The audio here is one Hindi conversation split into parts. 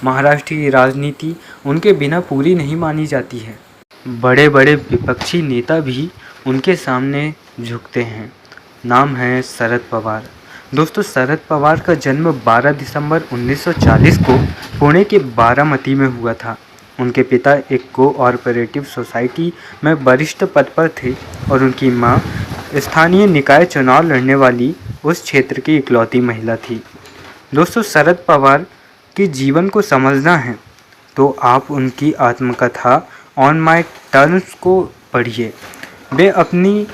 महाराष्ट्र की राजनीति उनके बिना पूरी नहीं मानी जाती है। बड़े बड़े विपक्षी नेता भी उनके सामने झुकते हैं। नाम है शरद पवार। दोस्तों, शरद पवार का जन्म 12 दिसंबर 1940 को पुणे के बारामती में हुआ था। उनके पिता एक कोऑपरेटिव सोसाइटी में वरिष्ठ पद पर थे और उनकी मां स्थानीय निकाय चुनाव लड़ने वाली उस क्षेत्र की इकलौती महिला थी। दोस्तों, शरद पवार के जीवन को समझना है तो आप उनकी आत्मकथा ऑन माय टर्म्स को पढ़िए। वे अपनी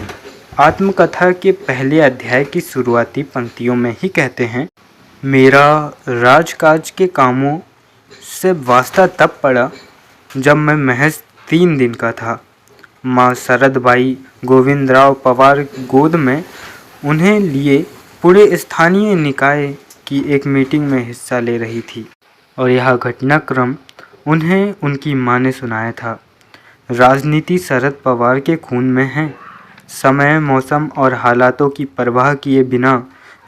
आत्मकथा के पहले अध्याय की शुरुआती पंक्तियों में ही कहते हैं, मेरा राजकाज के कामों से वास्ता तब पड़ा जब मैं महज 3 दिन का था। माँ शरदबाई गोविंदराव पवार गोद में उन्हें लिए पूरे स्थानीय निकाय की एक मीटिंग में हिस्सा ले रही थी और यह घटनाक्रम उन्हें उनकी माँ ने सुनाया था। राजनीति शरद पवार के खून में है। समय, मौसम और हालातों की परवाह किए बिना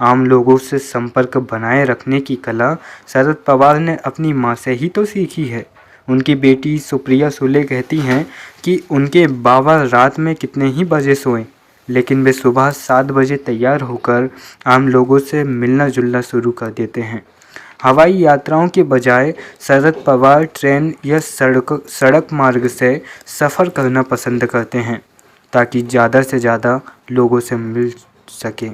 आम लोगों से संपर्क बनाए रखने की कला शरद पवार ने अपनी माँ से ही तो सीखी है। उनकी बेटी सुप्रिया सुले कहती हैं कि उनके बाबा रात में कितने ही बजे सोएं, लेकिन वे सुबह 7 बजे तैयार होकर आम लोगों से मिलना जुलना शुरू कर देते हैं। हवाई यात्राओं के बजाय शरद पवार ट्रेन या सड़क मार्ग से सफ़र करना पसंद करते हैं ताकि ज़्यादा से ज़्यादा लोगों से मिल सकें।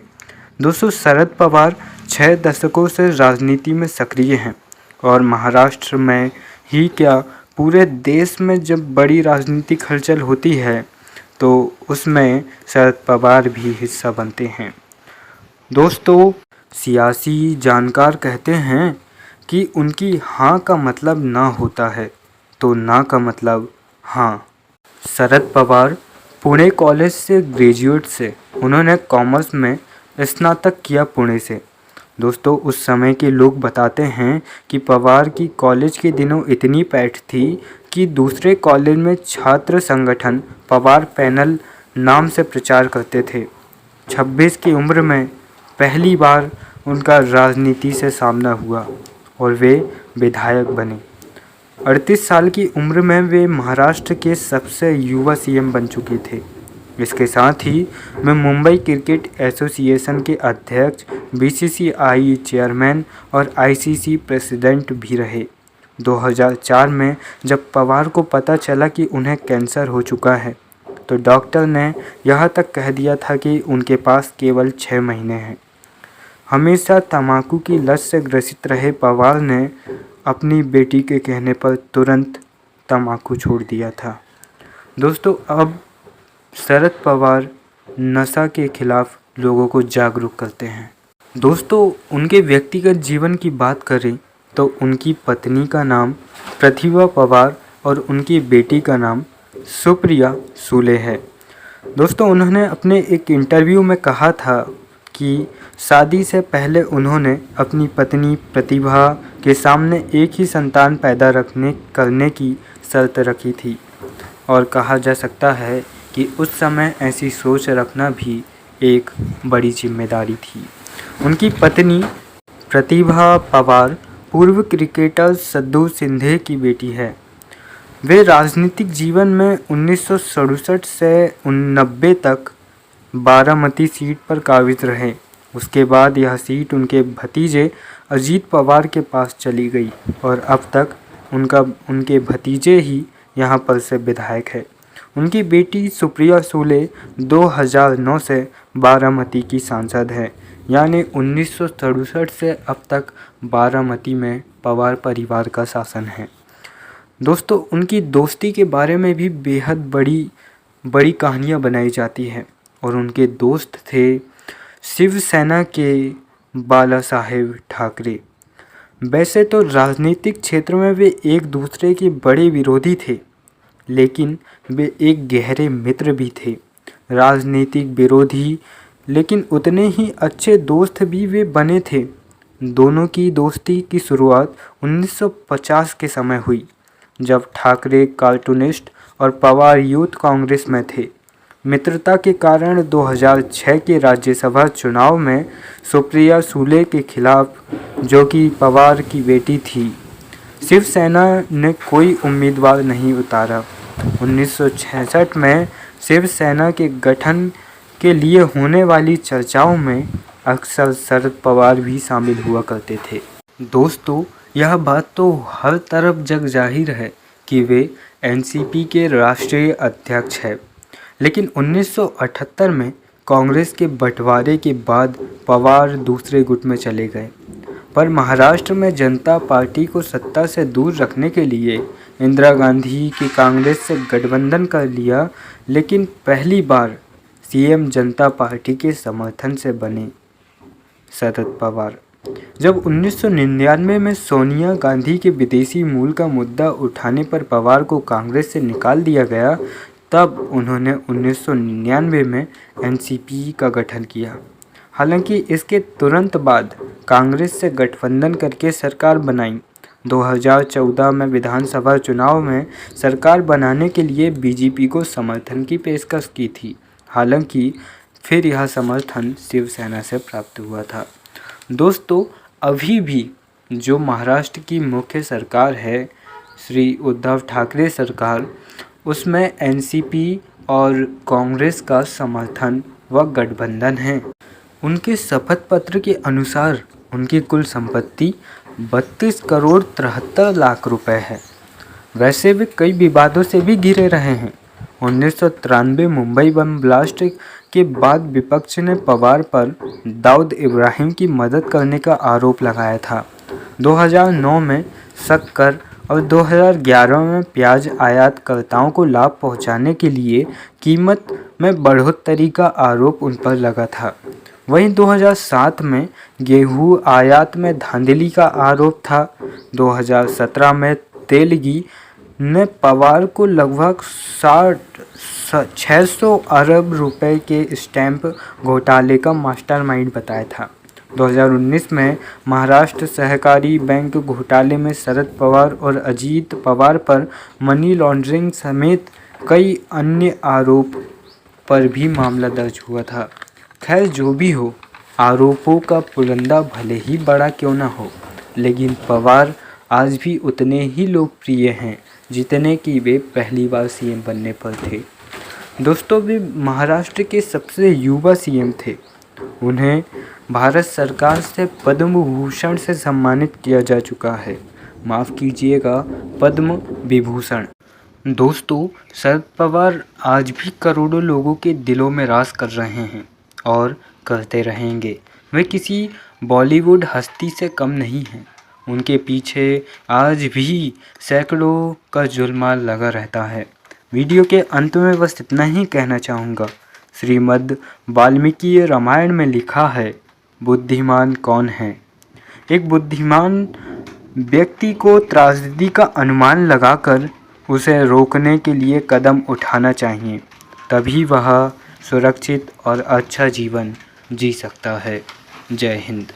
दोस्तों, शरद पवार 6 दशकों से राजनीति में सक्रिय हैं और महाराष्ट्र में ही क्या पूरे देश में जब बड़ी राजनीतिक हलचल होती है तो उसमें शरद पवार भी हिस्सा बनते हैं। दोस्तों, सियासी जानकार कहते हैं कि उनकी हाँ का मतलब ना होता है तो ना का मतलब हाँ। शरद पवार पुणे कॉलेज से ग्रेजुएट से उन्होंने कॉमर्स में स्नातक किया पुणे से। दोस्तों, उस समय के लोग बताते हैं कि पवार की कॉलेज के दिनों इतनी पैठ थी कि दूसरे कॉलेज में छात्र संगठन पवार पैनल नाम से प्रचार करते थे। 26 की उम्र में पहली बार उनका राजनीति से सामना हुआ और वे विधायक बने। 38 साल की उम्र में वे महाराष्ट्र के सबसे युवा सीएम बन चुके थे। इसके साथ ही वे मुंबई क्रिकेट एसोसिएशन के अध्यक्ष, बीसीसीआई चेयरमैन और आईसीसी प्रेसिडेंट भी रहे। 2004 में जब पवार को पता चला कि उन्हें कैंसर हो चुका है तो डॉक्टर ने यह तक कह दिया था कि उनके पास केवल 6 महीने हैं। हमेशा तंबाकू की लत से ग्रसित रहे पवार ने अपनी बेटी के कहने पर तुरंत तंबाकू छोड़ दिया था। दोस्तों, अब शरद पवार नशा के खिलाफ लोगों को जागरूक करते हैं। दोस्तों, उनके व्यक्तिगत जीवन की बात करें तो उनकी पत्नी का नाम प्रतिभा पवार और उनकी बेटी का नाम सुप्रिया सुले है। दोस्तों, उन्होंने अपने एक इंटरव्यू में कहा था कि शादी से पहले उन्होंने अपनी पत्नी प्रतिभा के सामने एक ही संतान पैदा करने की शर्त रखी थी और कहा जा सकता है कि उस समय ऐसी सोच रखना भी एक बड़ी जिम्मेदारी थी। उनकी पत्नी प्रतिभा पवार पूर्व क्रिकेटर सद्दू सिंधे की बेटी है। वे राजनीतिक जीवन में 1967 से 1990 तक बारामती सीट पर काबिज रहे। उसके बाद यह सीट उनके भतीजे अजीत पवार के पास चली गई और अब तक उनके भतीजे ही यहाँ पर से विधायक है। उनकी बेटी सुप्रिया सुले 2009 से बारामती की सांसद है, यानी 1967 से अब तक बारामती में पवार परिवार का शासन है। दोस्तों, उनकी दोस्ती के बारे में भी बेहद बड़ी कहानियाँ बनाई जाती हैं और उनके दोस्त थे शिवसेना के बाला साहेब ठाकरे। वैसे तो राजनीतिक क्षेत्र में वे एक दूसरे के बड़े विरोधी थे, लेकिन वे एक गहरे मित्र भी थे। राजनीतिक विरोधी लेकिन उतने ही अच्छे दोस्त भी वे बने थे। दोनों की दोस्ती की शुरुआत 1950 के समय हुई, जब ठाकरे कार्टूनिस्ट और पवार यूथ कांग्रेस में थे। मित्रता के कारण 2006 के राज्यसभा चुनाव में सुप्रिया सुले के खिलाफ, जो कि पवार की बेटी थी, शिवसेना ने कोई उम्मीदवार नहीं उतारा। 1966 में शिवसेना के गठन के लिए होने वाली चर्चाओं में अक्सर शरद पवार भी शामिल हुआ करते थे। दोस्तों, यह बात तो हर तरफ जग जाहिर है कि वे एनसीपी के राष्ट्रीय अध्यक्ष हैं, लेकिन 1978 में कांग्रेस के बंटवारे के बाद पवार दूसरे गुट में चले गए। पर महाराष्ट्र में जनता पार्टी को सत्ता से दूर रखने के लिए इंदिरा गांधी की कांग्रेस से गठबंधन कर लिया, लेकिन पहली बार सीएम जनता पार्टी के समर्थन से बने शरद पवार। जब 1999 में सोनिया गांधी के विदेशी मूल का मुद्दा उठाने पर पवार को कांग्रेस से निकाल दिया गया, तब उन्होंने 1999 में एनसीपी का गठन किया। हालांकि इसके तुरंत बाद कांग्रेस से गठबंधन करके सरकार बनाई। 2014 में विधानसभा चुनाव में सरकार बनाने के लिए बीजेपी को समर्थन की पेशकश की थी। हालांकि फिर यह समर्थन शिवसेना से प्राप्त हुआ था। दोस्तों, अभी भी जो महाराष्ट्र की मुख्य सरकार है, श्री उद्धव ठाकरे सरकार, उसमें एनसीपी और कांग्रेस का समर्थन व गठबंधन है। उनके शपथ पत्र के अनुसार उनकी कुल संपत्ति 32 करोड़ 73 लाख रुपए है। वैसे वे कई विवादों से भी घिरे रहे हैं। 1993 मुंबई बम ब्लास्ट के बाद विपक्ष ने पवार पर दाऊद इब्राहिम की मदद करने का आरोप लगाया था। 2009 में शक्कर और 2011 में प्याज आयातकर्ताओं को लाभ पहुंचाने के लिए कीमत में बढ़ोतरी का आरोप उन पर लगा था। वहीं 2007 में गेहूं आयात में धांधली का आरोप था। 2017 में तेलगी ने पवार को लगभग 600 अरब रुपए के स्टैंप घोटाले का मास्टरमाइंड बताया था। 2019 में महाराष्ट्र सहकारी बैंक घोटाले में शरद पवार और अजीत पवार पर मनी लॉन्ड्रिंग समेत कई अन्य आरोप पर भी मामला दर्ज हुआ था। खैर, जो भी हो, आरोपों का पुलंदा भले ही बड़ा क्यों ना हो, लेकिन पवार आज भी उतने ही लोकप्रिय हैं जितने कि वे पहली बार सीएम बनने पर थे। दोस्तों, वे महाराष्ट्र के सबसे युवा सीएम थे। उन्हें भारत सरकार से पद्म भूषण से सम्मानित किया जा चुका है। माफ़ कीजिएगा, पद्म विभूषण। दोस्तों, शरद पवार आज भी करोड़ों लोगों के दिलों में राज कर रहे हैं और करते रहेंगे। वे किसी बॉलीवुड हस्ती से कम नहीं हैं। उनके पीछे आज भी सैकड़ों का जुल्माल लगा रहता है। वीडियो के अंत में बस इतना ही कहना चाहूँगा। श्रीमद् वाल्मीकि रामायण में लिखा है, बुद्धिमान कौन है? एक बुद्धिमान व्यक्ति को त्रासदी का अनुमान लगाकर उसे रोकने के लिए कदम उठाना चाहिए, तभी वह सुरक्षित और अच्छा जीवन जी सकता है। जय हिंद।